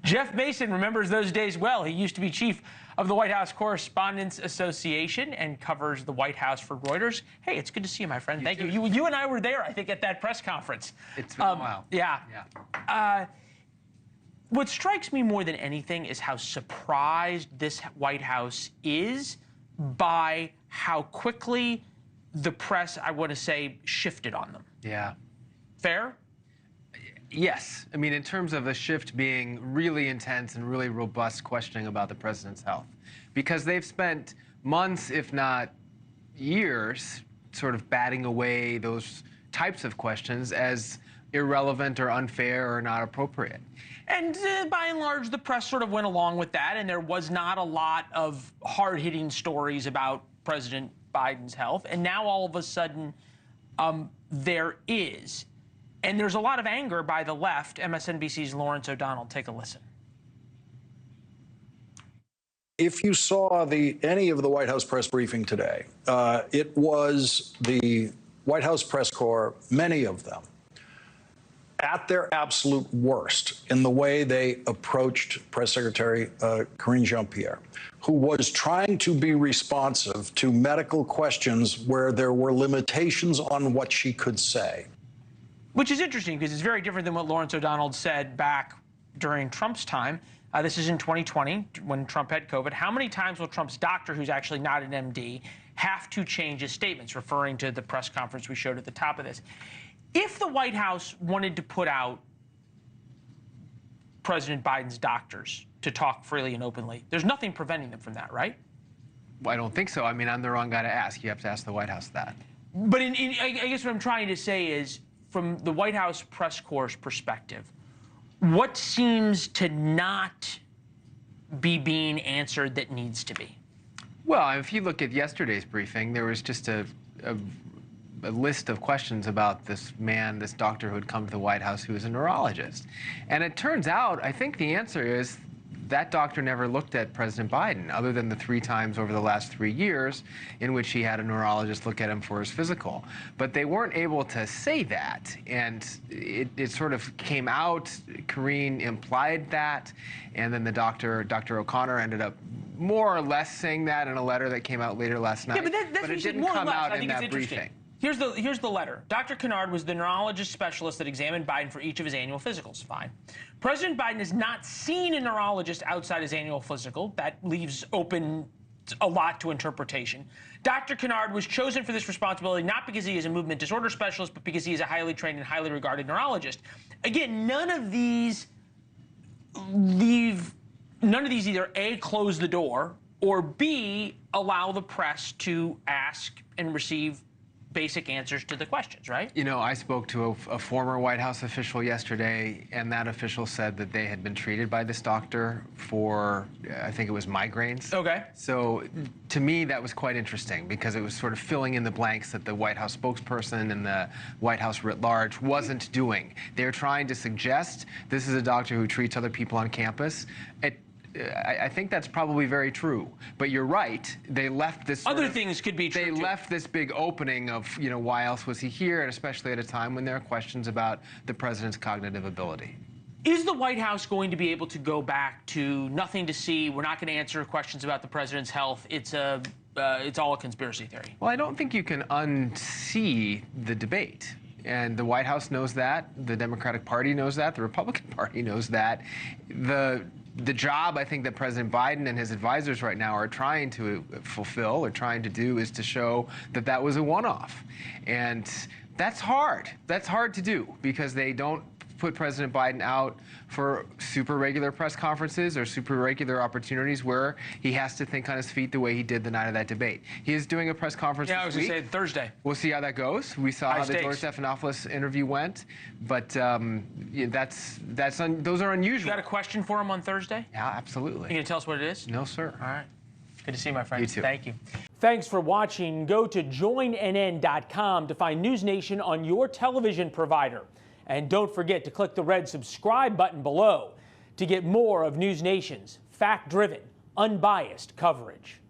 Jeff Mason remembers those days well. He used to be chief of the White House Correspondents Association and covers the White House for Reuters. Hey, it's good to see you, my friend. Thank you. You and I were there, I think, at that press conference. It's been a while. Yeah. What strikes me more than anything is how surprised this White House is by how quickly the press, I want to say, shifted on them. Yeah. Fair? Yes. I mean, in terms of the shift being really intense and really robust questioning about the president's health, because they've spent months, if not years, sort of batting away those types of questions as irrelevant or unfair or not appropriate. And by and large, the press sort of went along with that, and there was not a lot of hard-hitting stories about President Biden's health. And now all of a sudden, there is. And there's a lot of anger by the left. MSNBC's Lawrence O'Donnell. Take a listen. If you saw any of the White House press briefing today, it was the White House press corps, many of them, at their absolute worst in the way they approached Press Secretary Karine Jeanpierre, who was trying to be responsive to medical questions where there were limitations on what she could say. Which is interesting because it's very different than what Lawrence O'Donnell said back during Trump's time. This is in 2020 when Trump had COVID. How many times will Trump's doctor, who's actually not an MD, have to change his statements, referring to the press conference we showed at the top of this? If the White House wanted to put out President Biden's doctors to talk freely and openly, there's nothing preventing them from that, right? Well, I don't think so. I mean, I'm the wrong guy to ask. You have to ask the White House that. But I guess what I'm trying to say is, from the White House press corps' perspective, what seems to not be being answered that needs to be? Well, if you look at yesterday's briefing, there was just a list of questions about this man, this doctor who had come to the White House who is a neurologist. And it turns out, I think the answer is that doctor never looked at President Biden, other than the 3 times over the last 3 years in which he had a neurologist look at him for his physical. But they weren't able to say that, and it sort of came out. Karine implied that, and then the Dr. O'Connor ended up more or less saying that in a letter that came out later last night. Yeah, but that's but it didn't more come or less. out I in think that it's interesting. briefing. Here's the letter. Dr. Kennard was the neurologist specialist that examined Biden for each of his annual physicals. Fine. President Biden has not seen a neurologist outside his annual physical. That leaves open a lot to interpretation. Dr. Kennard was chosen for this responsibility not because he is a movement disorder specialist, but because he is a highly trained and highly regarded neurologist. Again, none of these either A, close the door, or B, allow the press to ask and receive basic answers to the questions, right? You know, I spoke to a former White House official yesterday, and that official said that they had been treated by this doctor for, I think it was migraines. Okay. So to me, that was quite interesting because it was sort of filling in the blanks that the White House spokesperson and the White House writ large wasn't doing. They're trying to suggest this is a doctor who treats other people on campus. I think that's probably very true, but you're right. They left this. Other things could be true. They left this big opening of, you know, why else was he here, and especially at a time when there are questions about the president's cognitive ability. Is the White House going to be able to go back to nothing to see? We're not going to answer questions about the president's health. It's all a conspiracy theory. Well, I don't think you can unsee the debate. And the White House knows that. The Democratic Party knows that. The Republican Party knows that. The job I think that President Biden and his advisors right now are trying to fulfill or trying to do is to show that that was a one-off. And that's hard. That's hard to do because they don't put President Biden out for super regular press conferences or super regular opportunities where he has to think on his feet the way he did the night of that debate. He is doing a press conference this week. I was going to say Thursday. We'll see how that goes. We saw how the George Stephanopoulos interview went, but yeah, those are unusual. You got a question for him on Thursday? Yeah, absolutely. You going to tell us what it is? No, sir. All right. Good to see you, my friend. You too. Thank you. Thanks for watching. Go to joinnn.com to find NewsNation on your television provider. And don't forget to click the red subscribe button below to get more of NewsNation's fact-driven, unbiased coverage.